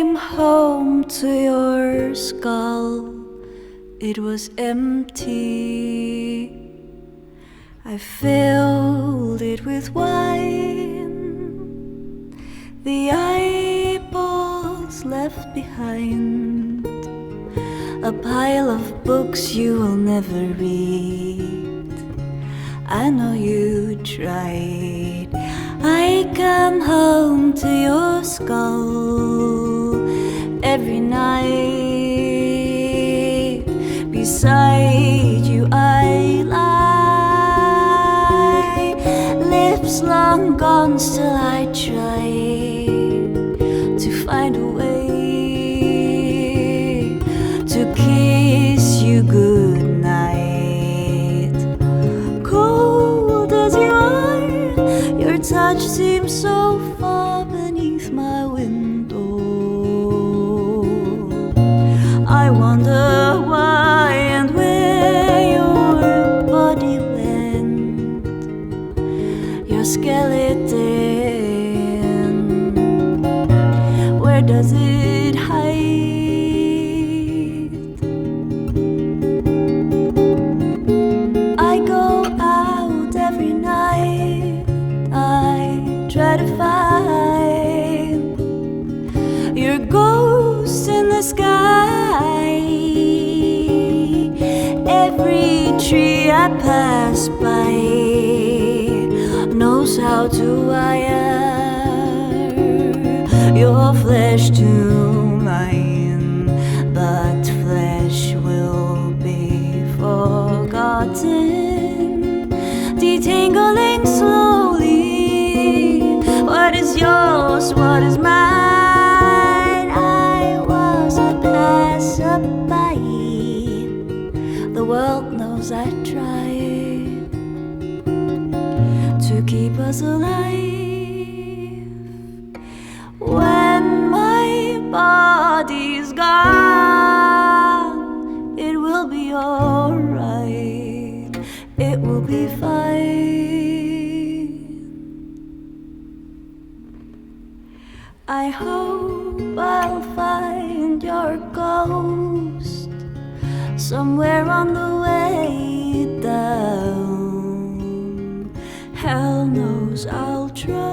came home to your skull, it was empty. I filled it with wine, the eyeballs left behind, a pile of books you will never read. I know you tried. I come home to your skull every night. Beside you I lie, lips long gone, still I try to find a way to kiss you goodnight. Cold as you are, your touch seems so far beneath my window. I wonder why and where your body went, your skeleton, where does it hide? I go out every night, I try to find your ghost in the sky. Every tree I pass by knows how to wire your flesh to mine, but flesh will be forgotten, detangling slowly. What is yours, what is mine? I was a passerby. The world knows I tried to keep us alive. When my body's gone, it will be alright, it will be fine. I hope I'll find your ghost somewhere on the way down. Hell knows I'll try.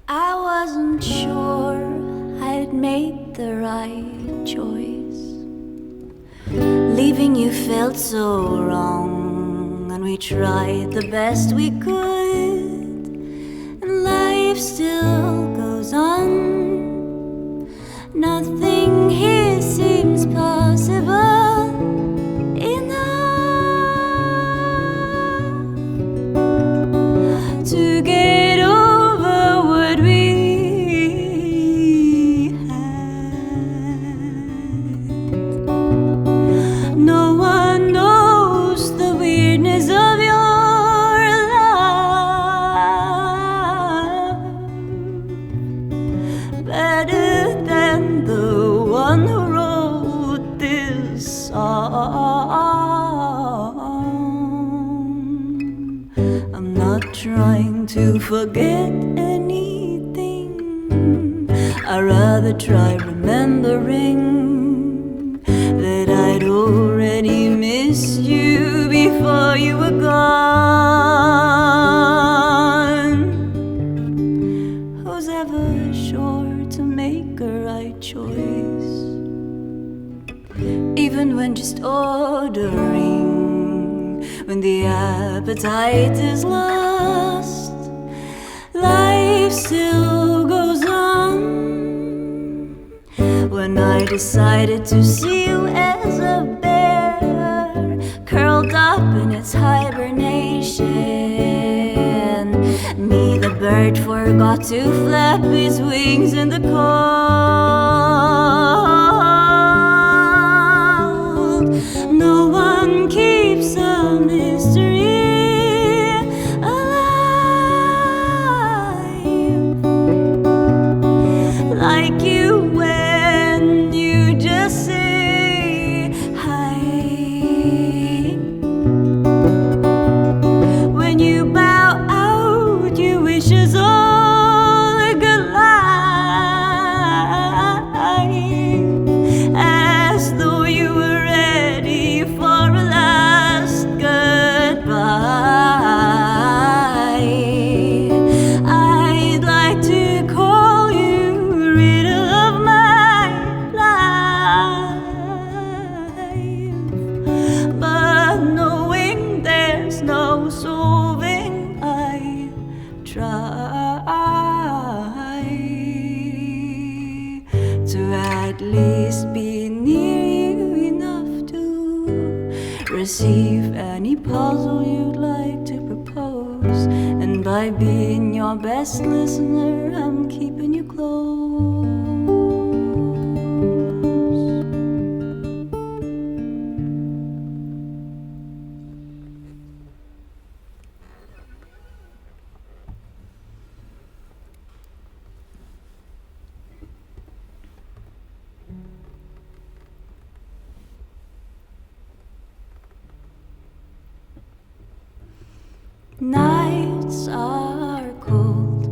I wasn't sure I'd made the right choice. Leaving you felt so wrong, and we tried the best we could, and life still goes on. Nothing here seems possible enough to get over what we had. No one knows the weirdness of your love better than the one who wrote this song. I'm not trying to forget anything. I'd rather try remembering that I'd already missed you before you were gone. Who's ever sure to make a right choice, even when just ordering, when the appetite is lost, life still goes on. When I decided to see you as a bear, curled up in its hibernation, me the bird forgot to flap his wings in the cold. No one keeps a mystery alive receive any puzzle you'd like to propose. And by being your best listener, I'm keeping you close. Nights are cold,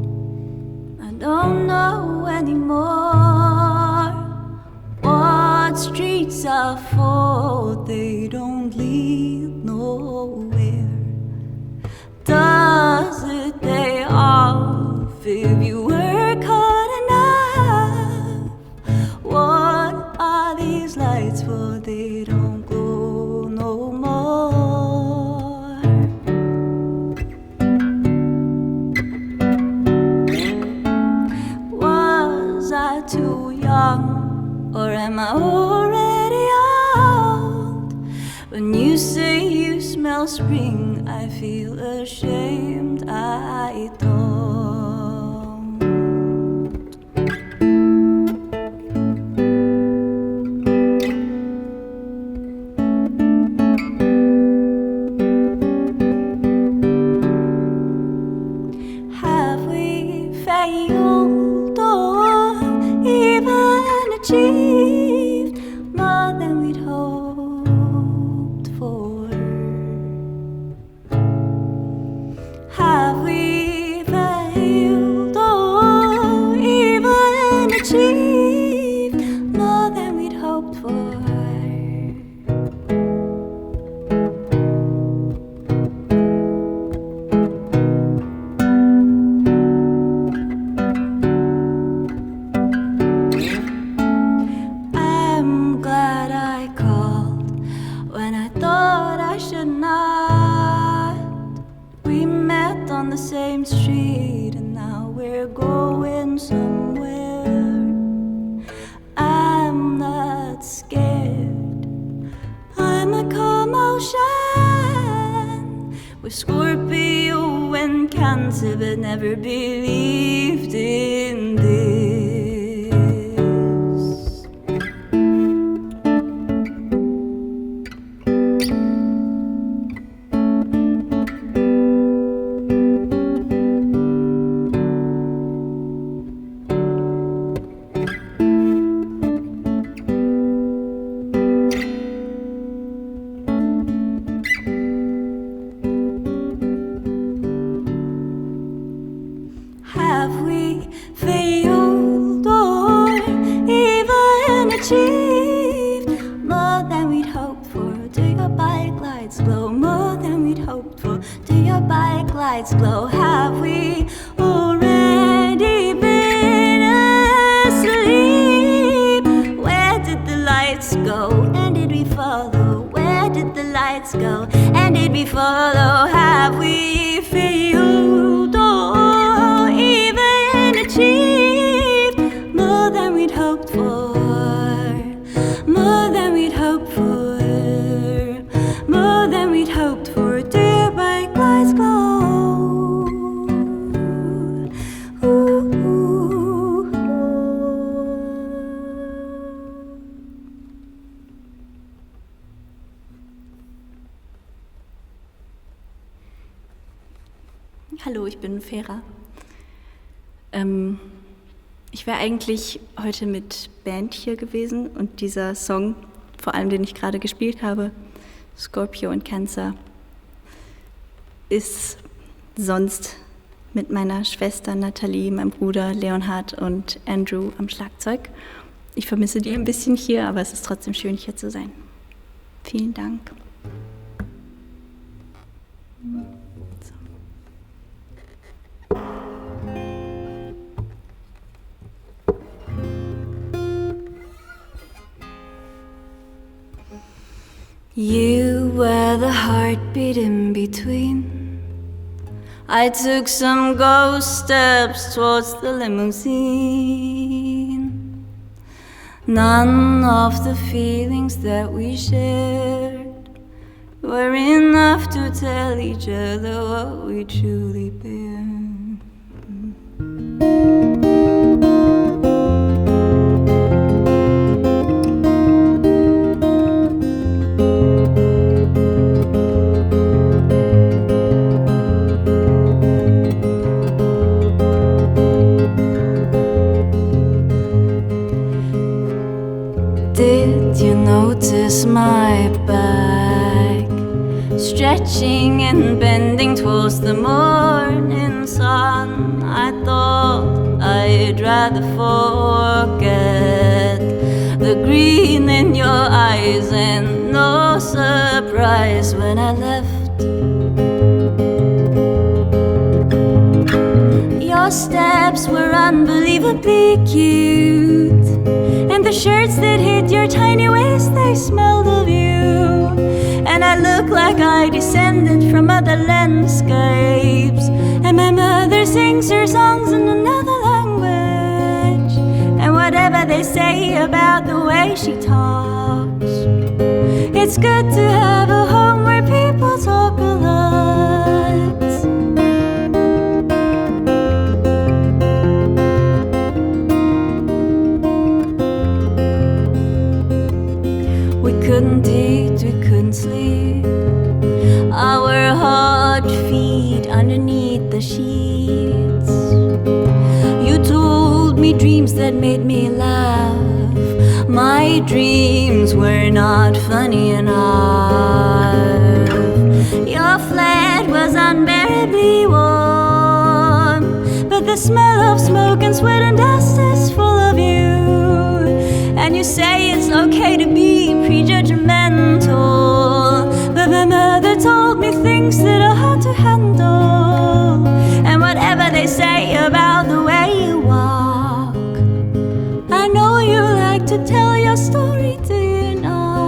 I don't know anymore what streets are for, they don't lead nowhere. Does it pay off if you work hard enough? What are these lights for, they don't glow no more. Too young, or am I already old? When you say you smell spring, I feel ashamed I don't. Have we failed or even achieved more than we'd hoped for? Have we failed or even achieved more than we'd hoped for? Same street, and now we're going somewhere. I'm not scared, I'm a calm ocean with Scorpio and Cancer, but never believed in this. Have we failed or even achieved more than we'd hoped for? Do your bike lights glow more than we'd hoped for? Do your bike lights glow? Have we already been asleep? Where did the lights go? And did we follow? Where did the lights go? And did we follow? Have we failed or even achieved more than we'd hoped for? More than we'd hoped for. More than we'd hoped for. Do your bike lights glow? Ooh, ooh, ooh. Hallo, ich bin Faira. Ich wäre eigentlich heute mit Band hier gewesen und dieser Song, vor allem den ich gerade gespielt habe, Scorpio und Cancer, ist sonst mit meiner Schwester Nathalie, meinem Bruder Leonhard und Andrew am Schlagzeug. Ich vermisse die ein bisschen hier, aber es ist trotzdem schön, hier zu sein. Vielen Dank. You were the heartbeat in between. I took some ghost steps towards the limousine. None of the feelings that we shared were enough to tell each other what we truly been. Did you notice my back stretching and bending towards the morning sun? I thought I'd rather forget the green in your eyes, and no surprise when I left. Your steps were unbelievably cute, and the shirts that hid your tiny waist, they smelled of you. And I look like I descended from other landscapes, and my mother sings her songs in another language. And whatever they say about the way she talks, it's good to have a home where people talk a lot. We couldn't eat, we couldn't sleep, our hot feet underneath the sheets. You told me dreams that made me laugh. My dreams were not funny enough. Your flat was unbearably warm, but the smell of smoke and sweat and dust is full of you. And you say it's okay to be prejudgmental, but my mother told me things that are hard to handle. And whatever they say about the way you walk, I know you like to tell your story, do you not?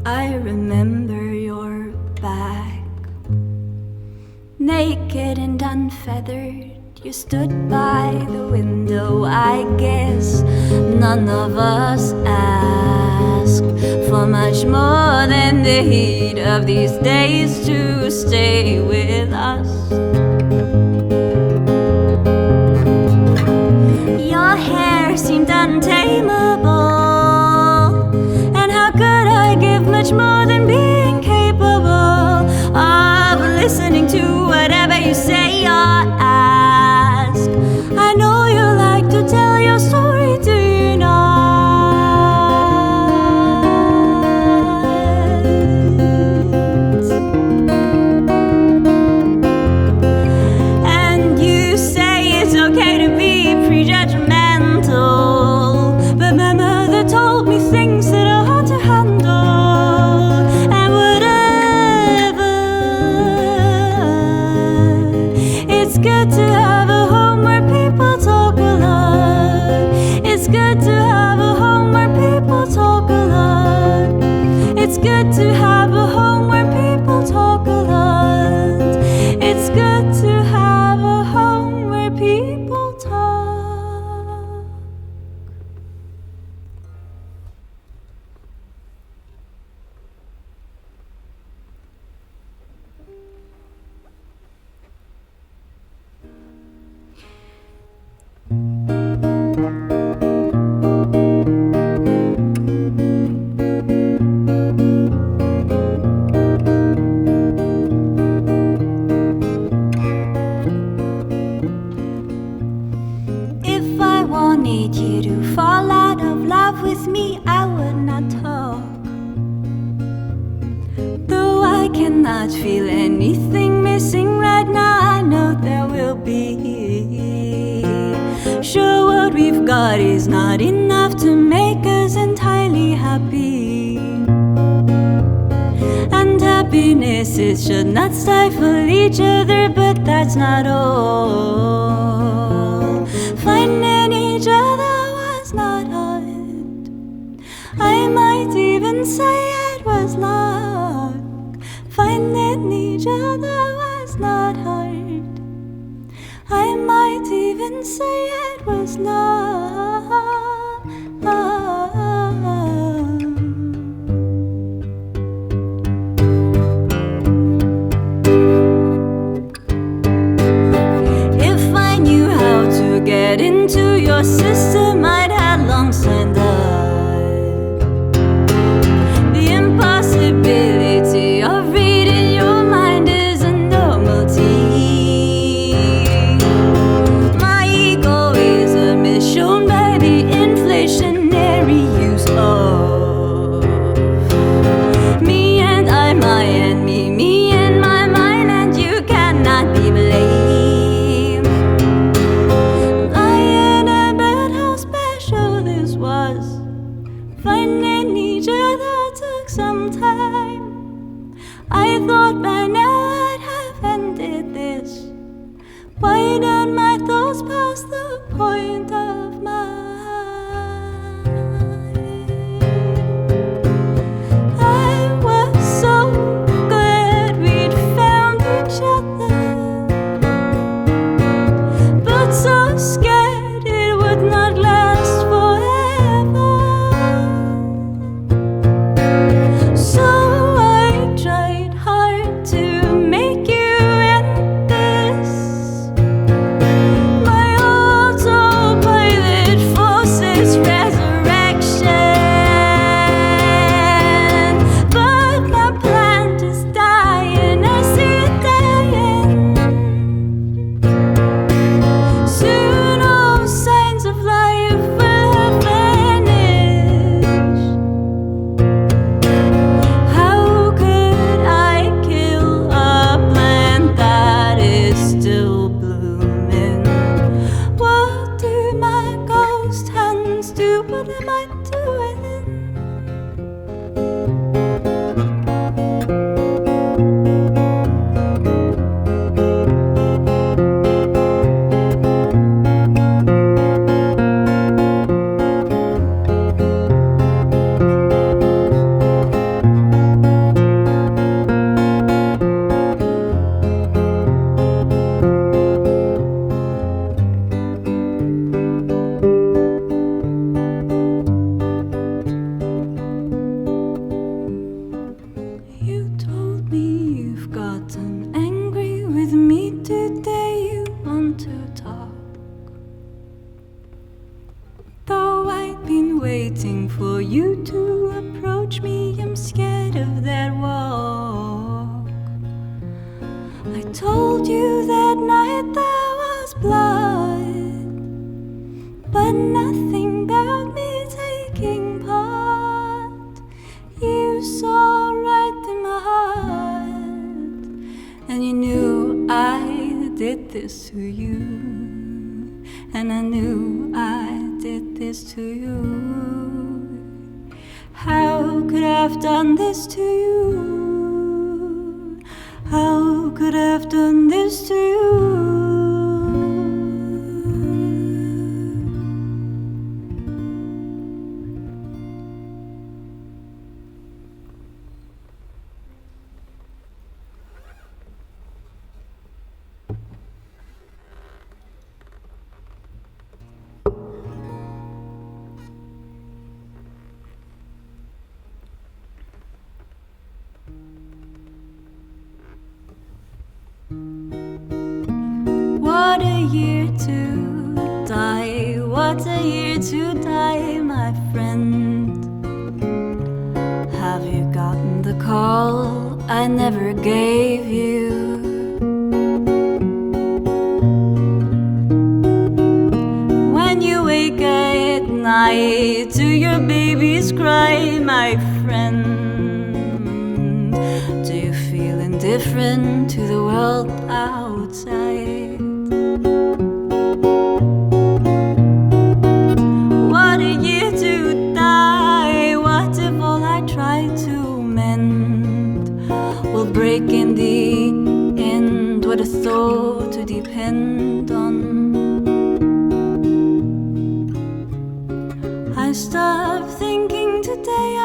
I remember your back, naked and unfeathered. You stood by the window. I guess none of us asked for much more than the heat of these days to stay with us. Your hair seemed untamable, and how could I give much more than being capable of listening to whatever you say or ask? I know you like to tell your story, do you not? And you say it's okay to be prejudgmental, but my mother told me things that are hard to handle. And whatever, it's good to have a home where people talk a lot. It's good to have a home where people talk a lot. It's good to have a home where people talk a lot. It's good to have a home where people talk. If I wanted you to fall out of love with me, I would not talk. Though I cannot feel anything missing right now, I know there will be. Sure, what we've got is not enough to make us entirely happy. And happiness, it should not stifle each other, but that's not all. Finding each other was not hard. I might even say it was luck. Finding each other was not hard. I might even say it was love. If I knew how to get into your system, I'd had long signed up. The impossibility of reading your mind is a novelty. My egoism is shown by the inflationary use of me and I, my and me and my mind, and you cannot be blamed. Lying about how special this was. Finding each other took some time. I thought by now I'd have ended this. Why don't my thoughts pass the point of mine? I was so glad we'd found each other, but so scared it would not last forever. So I tried hard to make you end this. My autopilot forces resurrection, but my plan is dying. I see it dying. Soon all signs of life will have vanished. How could I kill a plant that is still blooming? What do my ghost hands do? What am I doing? You told me you've gotten angry with me today. You want to talk. Though I'd been waiting for you to approach me, I'm scared of that walk. I told you that night there was blood, but nothing about me taking part. You saw right in my heart, and you knew I did this to you, and I knew I did this to you. How could I have done this to you? How could I have done this to you? What a year to die, what a year to die, my friend. Have you gotten the call I never gave you? When you wake at night to your baby's cry, my friend, do you feel indifferent to the world outside? What a year to die. What if all I try to mend will break in the end? What a thought to depend on. I stopped thinking today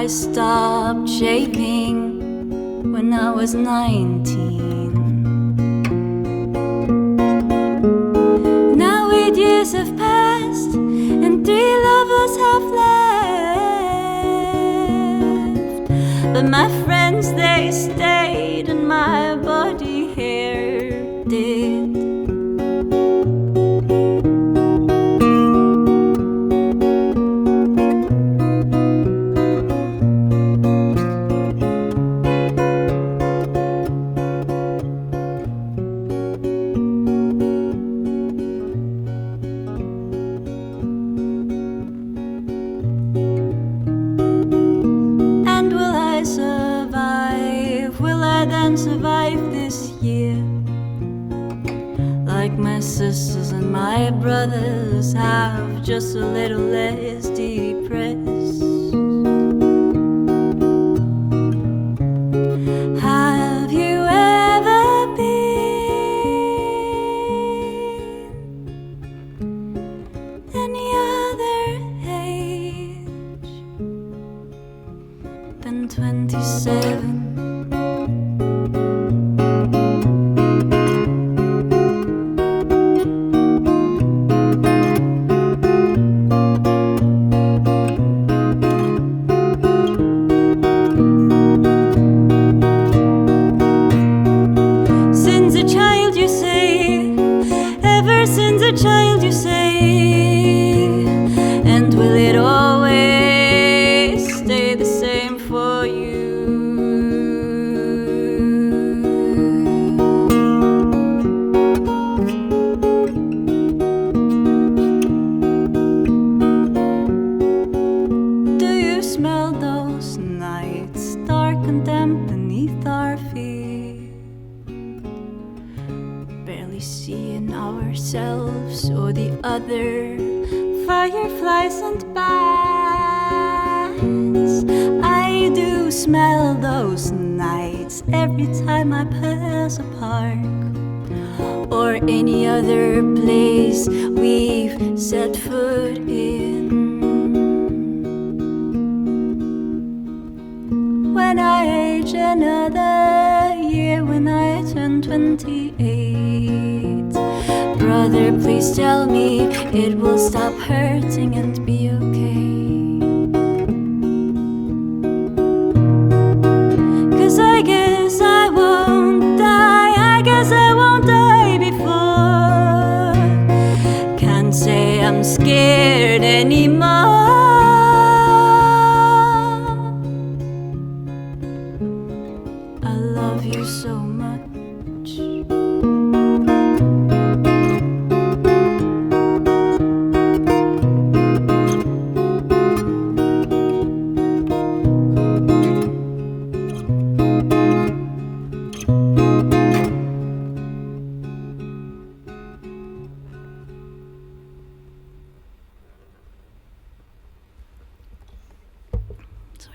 I stopped shaping when I was 19. Now 8 years have passed and 3 lovers have left, but my friends, they stayed and my body hair did. Survive this year like my sisters and my brothers have, just a little less depressed. Have you ever been any other age than 27? Fireflies and bats, I do smell those nights every time I pass a park or any other place we've set foot in. When I age another year, when I turn 28, brother, please tell me it will stop hurting and be okay. 'Cause I guess I won't die, I guess I won't die before. Can't say I'm scared anymore. I love you so much.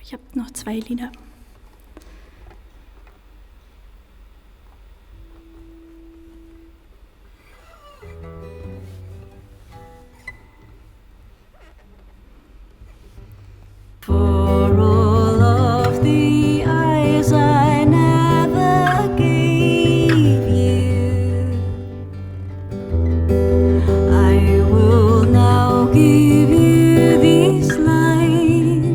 Ich habe noch 2 Lieder. For all of the eyes I never gave you, I will now give you these lines.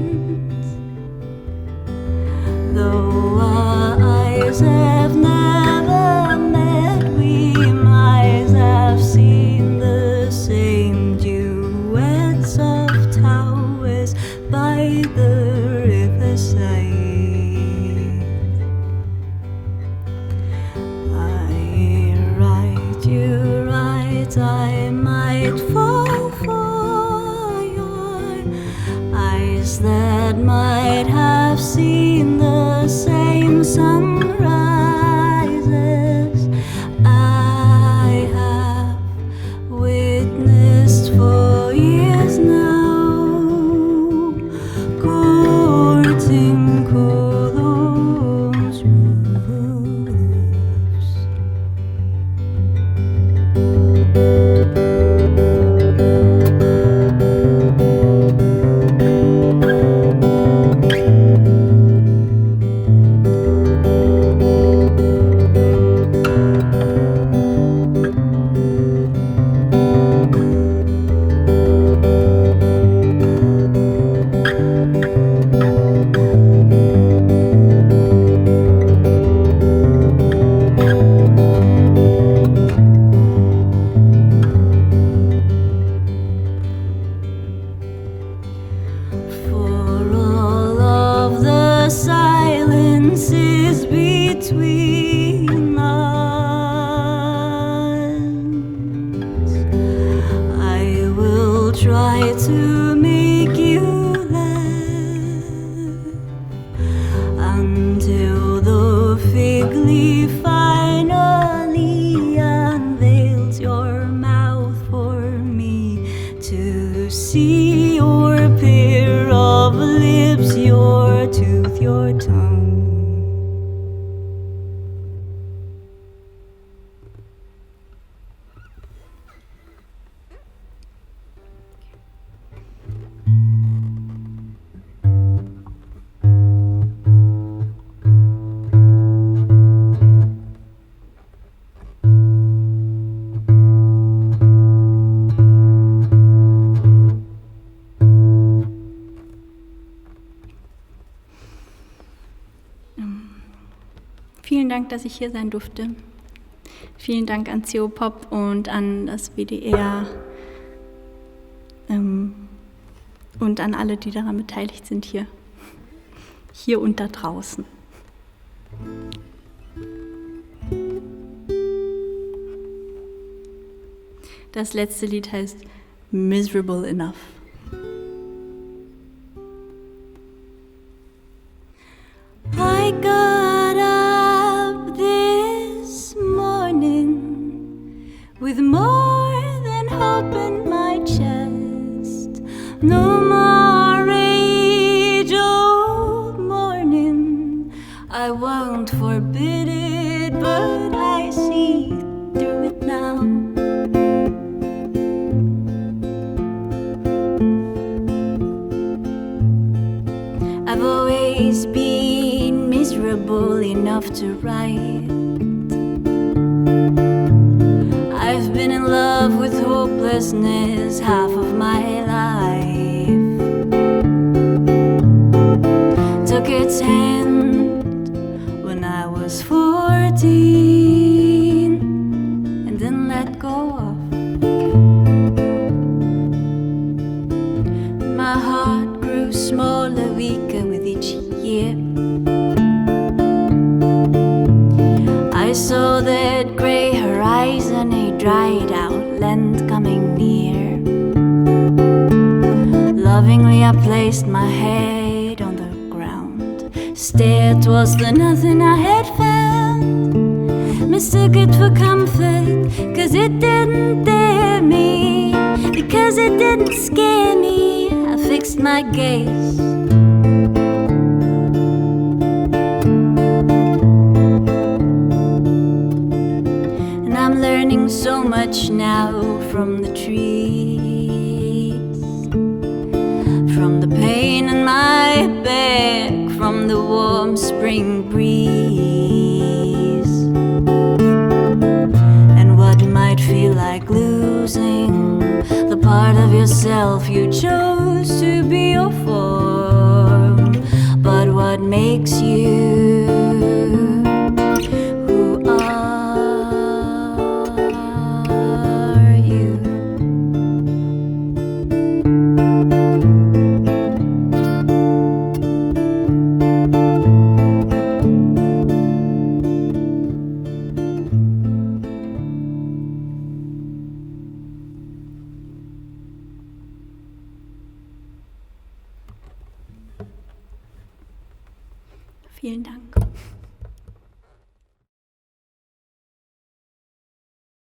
Though our eyes have never met, we might have seen the same duets of towers by the riverside. I write, you write, I might fall for your eyes that might have seen the same sunrises I have witnessed for years now, courting Cologne roofs. try to make you laugh until the fig leaf finally unveils your mouth for me to see, your pair of lips, your tooth, your tongue. Vielen Dank, dass ich hier sein durfte. Vielen Dank an CO Pop und an das WDR und an alle, die daran beteiligt sind hier und da draußen. Das letzte Lied heißt Miserable Enough. I got up this morning with more than hope in my chest. No more age-old mourning. I won't forbid it, but I see through it now. I've always been miserable enough to write. I've been in love with hopelessness half of my life. Took its hand when I was 14 and then let go of. My heart grew smaller, weaker with each year. I saw that grey horizon, a dried out land coming near. Lovingly I placed my head on the ground, stared towards the nothing I had found. Mistook it for comfort, 'cause it didn't dare me, because it didn't scare me. I fixed my gaze. And I'm learning so much now from the trees, from the pain in my back, from the warm spring breeze, and what might feel like losing the part of yourself you chose to be your form, but what makes you who are you? Vielen Dank.